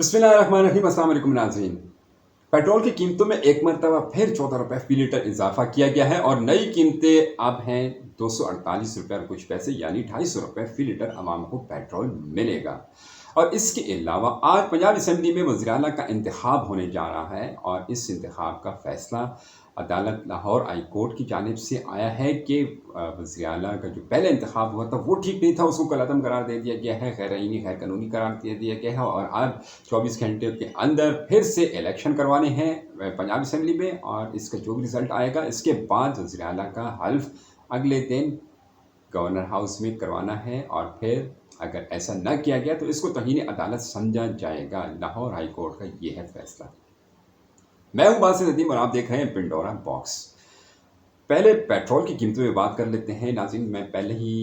बिस्मिल्लाहिर्रहमानिर्रहीम। अस्सलाम वालेकुम नाज़रीन। पेट्रोल की कीमतों में एक मरतबा फिर 14 रुपये फ़ी लीटर इजाफा किया गया है और नई कीमतें अब हैं 248 रुपये और कुछ पैसे, यानी 250 रुपये फ़ी लीटर आवाम को पेट्रोल मिलेगा। और इसके अलावा आज पंजाब असम्बली में वज़ीर आला का इंतखाब होने जा रहा है और इस इंतखाब का फ़ैसला अदालत लाहौर हाई कोर्ट की जानिब से आया है कि वज़ीर आला का जो पहले इंतखाब हुआ था वो ठीक नहीं था, उसको कलअदम करार दे दिया गया है, गैर आईनी गैर कानूनी करार दे दिया गया है और अब 24 घंटे के अंदर फिर से इलेक्शन करवाने हैं पंजाब असम्बली में और इसका जो भी रिज़ल्ट आएगा इसके बाद वज़ीर आला का हल्फ अगले दिन गवर्नर हाउस में करवाना है और फिर अगर ऐसा न किया गया तो इसको तौहीन अदालत समझा जाएगा। लाहौर हाई कोर्ट का ये है फैसला। मैं हूं बासित नदीम और आप देख रहे हैं पिंडोरा बॉक्स। पहले पेट्रोल की कीमतों में बात कर लेते हैं नाज़रीन। मैं पहले ही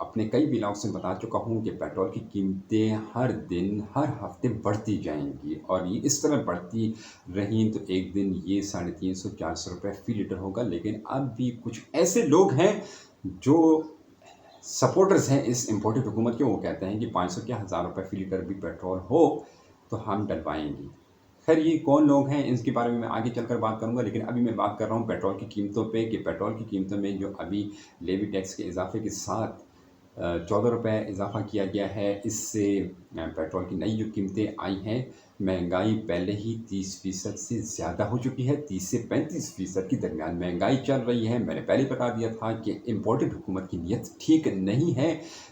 अपने कई ब्लॉग्स में बता चुका हूं कि पेट्रोल की कीमतें हर दिन हर हफ्ते बढ़ती जाएंगी और ये इस तरह बढ़ती रहीं तो एक दिन ये 350-400 रुपये फ़ी लीटर होगा। लेकिन अब भी कुछ ऐसे लोग हैं जो सपोर्टर्स हैं इस इम्पोर्टेड हुकूमत के, वो कहते हैं कि 500 क्या 1000 रुपये फ़ी लीटर भी पेट्रोल हो तो हम डलवाएंगे। खैर ये कौन लोग हैं इसके बारे में मैं आगे चलकर बात करूंगा, लेकिन अभी मैं बात कर रहा हूँ पेट्रोल की कीमतों पे कि पेट्रोल की कीमतों में जो अभी लेवी टैक्स के इजाफे के साथ 14 रुपये इजाफा किया गया है, इससे पेट्रोल की नई जो कीमतें आई हैं, महंगाई पहले ही 30% से ज़्यादा हो चुकी है। 30 से 35% के दरमियान महंगाई चल रही है। मैंने पहले बता दिया था कि इम्पोर्टेड हुकूमत की नीयत ठीक नहीं है।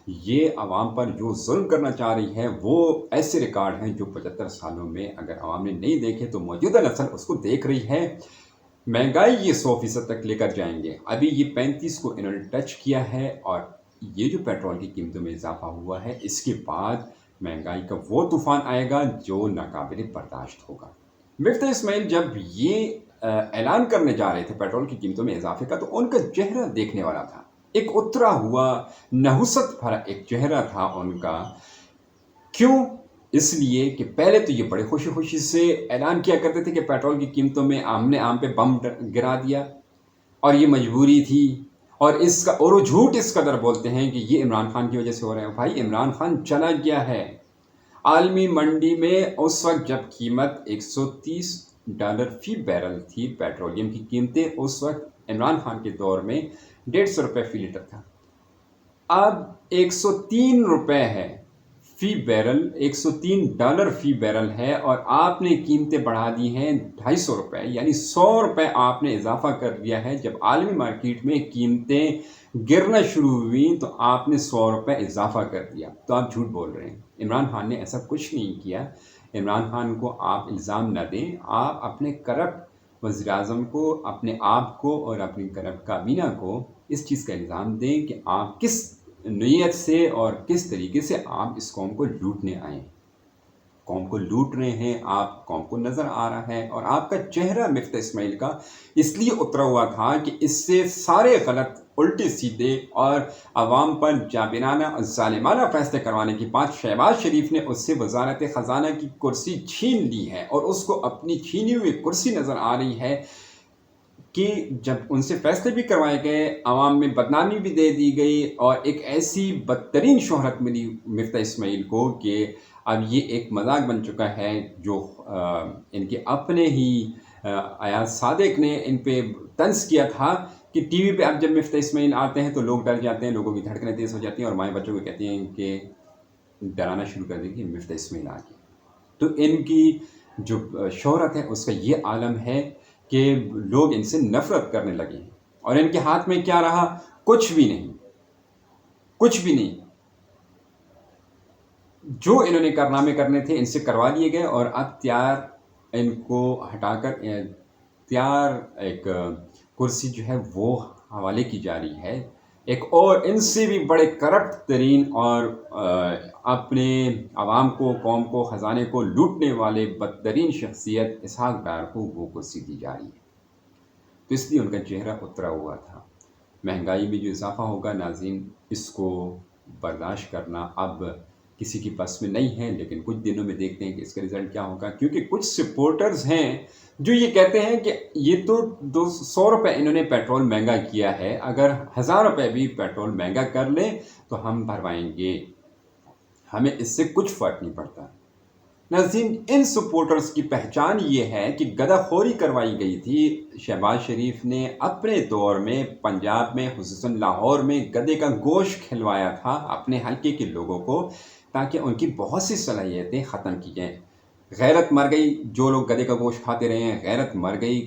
ये आवाम पर जो जुल्म करना चाह रही है वो ऐसे रिकॉर्ड हैं जो 75 सालों में अगर आवाम ने नहीं देखे तो मौजूदा नस्ल उसको देख रही है। महंगाई ये 100% तक लेकर जाएंगे। अभी ये 35 को इन्होंने टच किया है और ये जो पेट्रोल की कीमतों में इजाफा हुआ है इसके बाद महंगाई का वो तूफान आएगा जो नाकाबिल बर्दाश्त होगा। मिफ्ता इस्माइल जब ये ऐलान करने जा रहे थे पेट्रोल की कीमतों में इजाफे का तो उनका चेहरा देखने वाला था। एक उतरा हुआ नहुसत भरा एक चेहरा था उनका। क्यों? इसलिए कि पहले तो ये बड़े खुशी खुशी से ऐलान किया करते थे कि पेट्रोल की कीमतों में आमने आम पे बम गिरा दिया और ये मजबूरी थी और इसका और वो झूठ इस कदर बोलते हैं कि ये इमरान खान की वजह से हो रहा है। भाई इमरान खान चला गया है। आलमी मंडी में उस वक्त जब कीमत $130 फ़ी बैरल थी, पेट्रोलियम की कीमतें उस वक्त इमरान खान के दौर में 150 रुपये फ़ी लीटर था। अब 103 रुपये है फ़ी बैरल, $103 फ़ी बैरल है और आपने कीमतें बढ़ा दी हैं 250 रुपये, यानी 100 रुपये आपने इजाफा कर दिया है। जब आलमी मार्केट में कीमतें गिरना शुरू हुई तो आपने 100 रुपये इजाफा कर दिया। तो आप झूठ बोल रहे हैं। इमरान खान ने ऐसा कुछ नहीं किया। इमरान खान को आप इल्ज़ाम न दें। आप अपने करप्ट वज़ीर आज़म को, अपने आप को और अपनी करप्ट काबीना को इस चीज़ का इल्ज़ाम दें कि आप किस नीयत से और किस तरीके से आप इस कौम को लूटने आए। कौम को लूट रहे हैं आप, कौम को नज़र आ रहा है। और आपका चेहरा मिफ्ता इस्माइल का इसलिए उतरा हुआ था कि इससे सारे गलत उल्टे सीधे और आवाम पर जाबिराना और जालिमाना फैसले करवाने के बाद शहबाज शरीफ ने उससे वजारत ख़जाना की कुर्सी छीन ली है और उसको अपनी छीनी हुई कुर्सी नज़र आ रही है कि जब उनसे फैसले भी करवाए गए, आवाम में बदनामी भी दे दी गई और एक ऐसी बदतरीन शोहरत मिली मिफ्ता इस्माइल को कि अब ये एक मजाक बन चुका है। जो इनके अपने ही अयाज सादिक ने इन पे तंज किया था कि टीवी पे अब जब मिफ्ता इस्माइल आते हैं तो लोग डर जाते हैं, लोगों की धड़कनें तेज़ हो जाती हैं और माएँ बच्चों को कहती हैं कि डराना शुरू कर देंगे मिफ्ता इस्माइल आ गए। तो इनकी जो शोहरत है उसका ये आलम है कि लोग इनसे नफरत करने लगे और इनके हाथ में क्या रहा? कुछ भी नहीं, कुछ भी नहीं। जो इन्होंने कारनामे करने थे इनसे करवा लिए गए और अब त्यार इनको हटाकर त्यार एक कुर्सी जो है वो हवाले की जा रही है एक और इनसे भी बड़े करप्ट तरीन और अपने आवाम को, कौम को, ख़जाने को लूटने वाले बदतरीन शख्सियत इसहाक डार को वो कुर्सी दी जा रही है। तो इसलिए उनका चेहरा उतरा हुआ था। महंगाई में जो इजाफा होगा नाज़रीन, इसको बर्दाश्त करना अब किसी की बस में नहीं है, लेकिन कुछ दिनों में देखते हैं कि इसका रिज़ल्ट क्या होगा। क्योंकि कुछ सपोर्टर्स हैं जो ये कहते हैं कि ये तो 200 रुपये इन्होंने पेट्रोल महंगा किया है, अगर 1000 रुपये भी पेट्रोल महंगा कर लें तो हम भरवाएंगे, हमें इससे कुछ फ़र्क नहीं पड़ता। नाज़रीन, इन सपोर्टर्स की पहचान ये है कि गदाखोरी करवाई गई थी। शहबाज शरीफ ने अपने दौर में पंजाब में, खुसूसन लाहौर में गधे का गोश्त खिलवाया था अपने हल्के के लोगों को, ताकि उनकी बहुत सी सलाहियतें ख़त्म की जाएँ। गैरत मर गई, जो लोग गधे का गोश्त खाते रहे हैं, गैरत मर गई।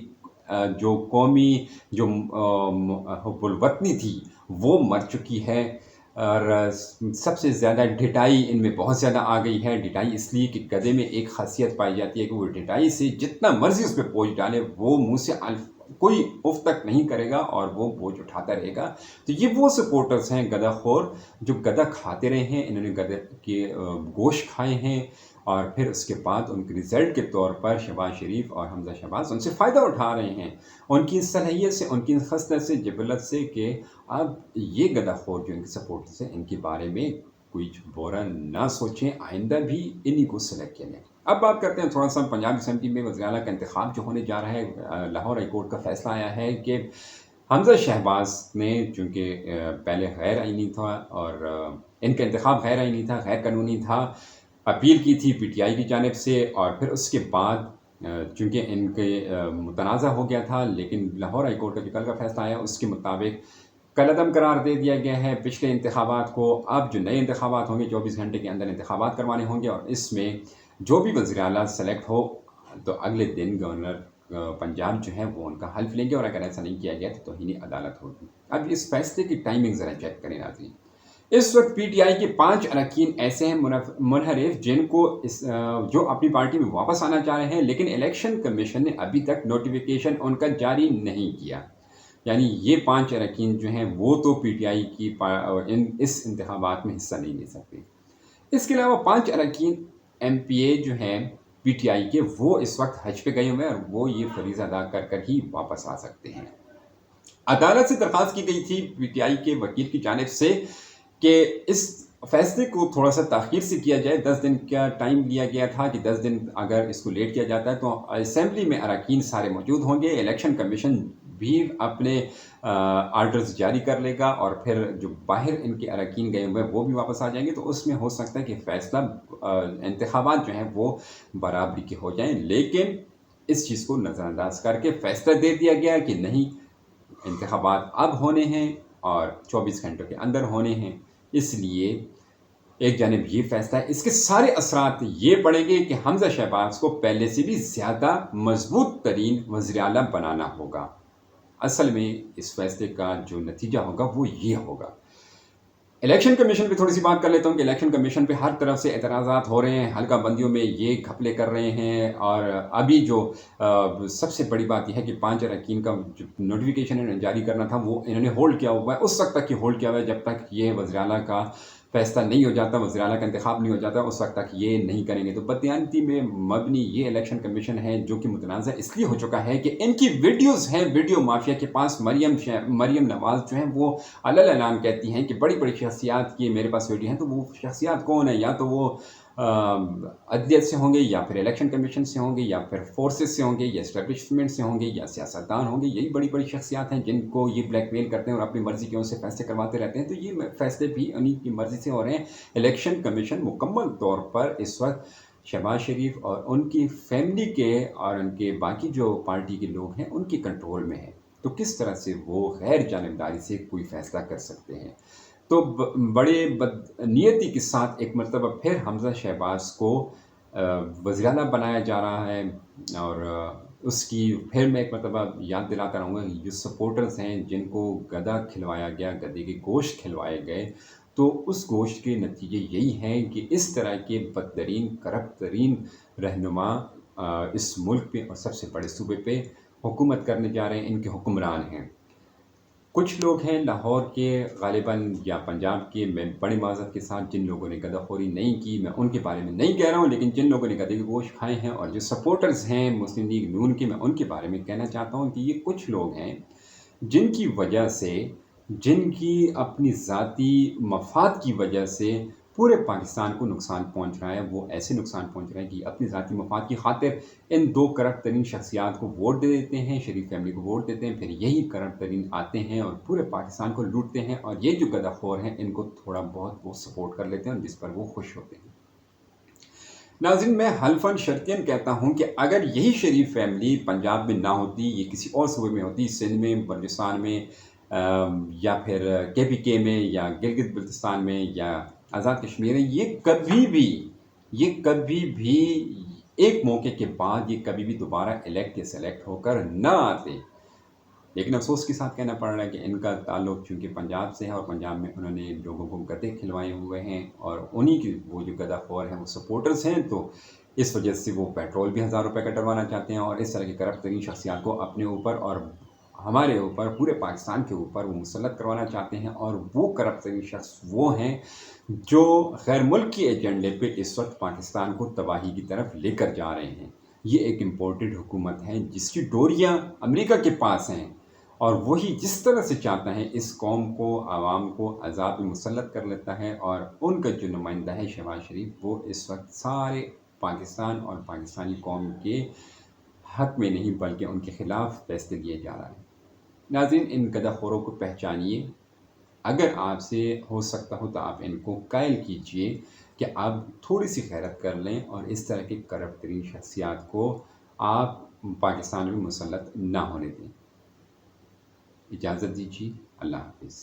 जो कौमी जो हुब्बुल वतनी थी वो मर चुकी है। और सबसे ज़्यादा ढिठाई इनमें बहुत ज़्यादा आ गई है। ढिठाई इसलिए कि गधे में एक ख़ासियत पाई जाती है कि वो ढिठाई से जितना मर्ज़ी उस पे बोझ डाले, वो मुँह से कोई उफ़ तक नहीं करेगा और वो बोझ उठाता रहेगा। तो ये वो सपोर्टर्स हैं गधाखोर, जो गधा खाते रहे हैं। इन्होंने गधे के गोश्त खाए हैं और फिर उसके बाद उनके रिज़ल्ट के तौर पर शहबाज शरीफ और हमज़ा शहबाज उनसे फ़ायदा उठा रहे हैं, उनकी सलाहियत से, उनकी खसलत से, जबलत से, कि अब ये गदाखोर जो इनके सपोर्टर्स हैं, इनके बारे में कुछ बुरा ना सोचें, आइंदा भी इन्हीं को सेलेक्ट किया जाए। अब बात करते हैं थोड़ा सा पंजाब असेंबली में वज़ीर आला का इंतखाब जो होने जा रहा है। लाहौर हाई कोर्ट का फैसला आया है कि हमज़ा शहबाज ने, चूँकि पहले गैर आइनी था और इनका इंतखाब गैर आइनी था, गैर कानूनी था, अपील की थी पीटीआई की जानिब से, और फिर उसके बाद चूँकि इनके मुतनाज़ा हो गया था, लेकिन लाहौर हाई कोर्ट का जो कल का फैसला आया उसके मुताबिक कलअदम करार दे दिया गया है पिछले इंतखाबात को। अब जो नए इंतखाबात होंगे 24 घंटे के अंदर इंतखाबात करवाने होंगे, और इसमें जो भी वज़ीर आला सेलेक्ट हो तो अगले दिन गवर्नर पंजाब जो है वो उनका हल्फ लेंगे, और अगर ऐसा नहीं किया गया तो तौहीन अदालत होगी। अब इस फैसले की टाइमिंग ज़रा चेक करें नाज़रीन। इस वक्त पीटीआई के 5 अरकान ऐसे हैं मुनहरिफ, जिनको जो अपनी पार्टी में वापस आना चाह रहे हैं, लेकिन इलेक्शन कमीशन ने अभी तक नोटिफिकेशन उनका जारी नहीं किया। यानी ये 5 अरकान जो हैं वो तो पीटीआई की इस इंतखाबात में हिस्सा नहीं ले सकते। इसके अलावा 5 अरकान एमपीए जो हैं पीटीआई के, वो इस वक्त हज पे गए हुए हैं और वो ये फरीज़ अदा कर ही वापस आ सकते हैं। अदालत से दरख्वास्त की गई थी पीटीआई के वकील की जानिब से कि इस फैसले को थोड़ा सा ताख़ीर से किया जाए। 10 दिन का टाइम लिया गया था कि 10 दिन अगर इसको लेट किया जाता है तो असेंबली में अरकान सारे मौजूद होंगे, इलेक्शन कमीशन भी अपने आर्डर्स जारी कर लेगा, और फिर जो बाहर इनके अरकान गए हुए वो भी वापस आ जाएंगे। तो उसमें हो सकता है कि फ़ैसला इंतखाबात जो हैं वो बराबरी के हो जाएं, लेकिन इस चीज़ को नज़रअंदाज करके फ़ैसला दे दिया गया कि नहीं, इंतखाबात अब होने हैं और 24 घंटों के अंदर होने हैं। इसलिए एक जानिब ये फैसला है, इसके सारे असरात ये पड़ेंगे कि हमज़ा शहबाज को पहले से भी ज़्यादा मजबूत तरीन वज़ीर आला बनाना होगा। असल में इस फैसले का जो नतीजा होगा वो ये होगा। इलेक्शन कमीशन पे थोड़ी सी बात कर लेता हूँ कि इलेक्शन कमीशन पे हर तरफ से एतराज़ात हो रहे हैं, हल्का बंदियों में ये घपले कर रहे हैं। और अभी जो सबसे बड़ी बात यह है कि 5 अरकान का जो नोटिफिकेशन इन्होंने जारी करना था वो इन्होंने होल्ड किया हुआ है, उस वक्त तक ही होल्ड किया हुआ है जब तक ये वज़ीर आला का फैसला नहीं हो जाता, वज़ीर आला का इंतखाब नहीं हो जाता, उस वक्त तक ये नहीं करेंगे। तो बददियानती में मबनी ये इलेक्शन कमीशन है जो कि मुतनाज़ा इसलिए हो चुका है कि इनकी वीडियोज़ हैं वीडियो माफिया के पास। मरियम नवाज़ जो हैं वो अलल ऐलान कहती हैं कि बड़ी बड़ी शख्सियात की मेरे पास वीडियो हैं। तो वो शख्सियात कौन है? या तो वो अदलियत से होंगे, या फिर इलेक्शन कमीशन से होंगे, या फिर फोर्सेस से होंगे, या इस्टेब्लिशमेंट से होंगे, या सियासतदान होंगे। यही बड़ी बड़ी शख्सियात हैं जिनको ये ब्लैकमेल करते हैं और अपनी मर्ज़ी के उनसे फैसले करवाते रहते हैं। तो ये फैसले भी उन्हीं की मर्ज़ी से हो रहे हैं। इलेक्शन कमीशन मुकम्मल तौर पर इस वक्त शहबाज शरीफ और उनकी फैमिली के और उनके बाकी जो पार्टी के लोग हैं उनके कंट्रोल में है। तो किस तरह से वो गैर जानिबदारी से कोई फ़ैसला कर सकते हैं? तो बड़े बदनीयती के साथ एक मरतबा फिर हमज़ा शहबाज को वज़ीर आला बनाया जा रहा है। और उसकी फिर मैं एक मरतबा याद दिलाता रहूँगा कि जो सपोर्टर्स हैं जिनको गधा खिलवाया गया, गधे के गोश्त खिलवाए गए, तो उस गोश्त के नतीजे यही हैं कि इस तरह के बदतरीन, करप्ट तरीन रहनुमा इस मुल्क पे और सबसे बड़े सूबे पे हुकूमत करने जा रहे हैं, इनके हुक्मरान हैं। कुछ लोग हैं लाहौर के ग़ालिबन या पंजाब के, मैं बड़ी माज़रत के साथ, जिन लोगों ने गदाखोरी नहीं की, मैं उनके बारे में नहीं कह रहा हूँ, लेकिन जिन लोगों ने गधे के गोश्त खाए हैं और जो सपोर्टर्स हैं मुस्लिम लीग नून के, मैं उनके बारे में कहना चाहता हूँ कि ये कुछ लोग हैं जिनकी वजह से, जिनकी अपनी ज़ाती मफाद की वजह से पूरे पाकिस्तान को नुकसान पहुंच रहा है। वो ऐसे नुकसान पहुंच रहा है कि अपनी ज़ाती मफाद की खातिर इन 2 करप्ट तरीन शख्सियात को वोट दे देते हैं, शरीफ फैमिली को वोट देते हैं, फिर यही करप्ट तरीन आते हैं और पूरे पाकिस्तान को लूटते हैं। और ये जो गदाखोर हैं इनको थोड़ा बहुत वो सपोर्ट कर लेते हैं और जिस पर वो खुश होते हैं। नाज़रीन, मैं हल्फन शर्तियन कहता हूँ कि अगर यही शरीफ फैमिली पंजाब में ना होती, ये किसी और सूबे में होती, सिंध में, बलूचिस्तान में, या फिर KPK में, या गिलगित बल्तिस्तान में, या आज़ाद कश्मीर में, ये कभी भी एक मौके के बाद ये कभी भी दोबारा इलेक्ट या सेलेक्ट होकर ना आते। लेकिन अफसोस के साथ कहना पड़ रहा है कि इनका ताल्लुक चूँकि पंजाब से है और पंजाब में उन्होंने लोगों को गधे खिलवाए हुए हैं और उन्हीं की वो जो गदाखोर हैं वो सपोर्टर्स हैं, तो इस वजह से वो पेट्रोल भी 1000 रुपये का डलवाना चाहते हैं और इस तरह की करप्ट तरीन शख्सियात को अपने ऊपर और हमारे ऊपर, पूरे पाकिस्तान के ऊपर वो मुसल्लत करवाना चाहते हैं। और वो करप्ट तरीन शख्स वो हैं जो गैर मुल्की एजेंडे पे इस वक्त पाकिस्तान को तबाही की तरफ लेकर जा रहे हैं। ये एक इम्पोर्टेड हुकूमत है जिसकी डोरियाँ अमेरिका के पास हैं, और वही जिस तरह से चाहता है इस कौम को, आवाम को अज़ाब में मुसल्लत कर लेता है। और उनका जो नुमाइंदा है शहबाज शरीफ, वो इस वक्त सारे पाकिस्तान और पाकिस्तानी कौम के हक में नहीं बल्कि उनके ख़िलाफ़ फैसले लिए जा रहा है। नाज़रीन, इन गदाखोरों को पहचानिए, अगर आपसे हो सकता हो तो आप इनको कायल कीजिए कि आप थोड़ी सी खैरत कर लें और इस तरह की करप्ट तरीन शख्सियात को आप पाकिस्तान में मुसल्लत ना होने दें। इजाज़त दीजिए। अल्लाह हाफ़िज़।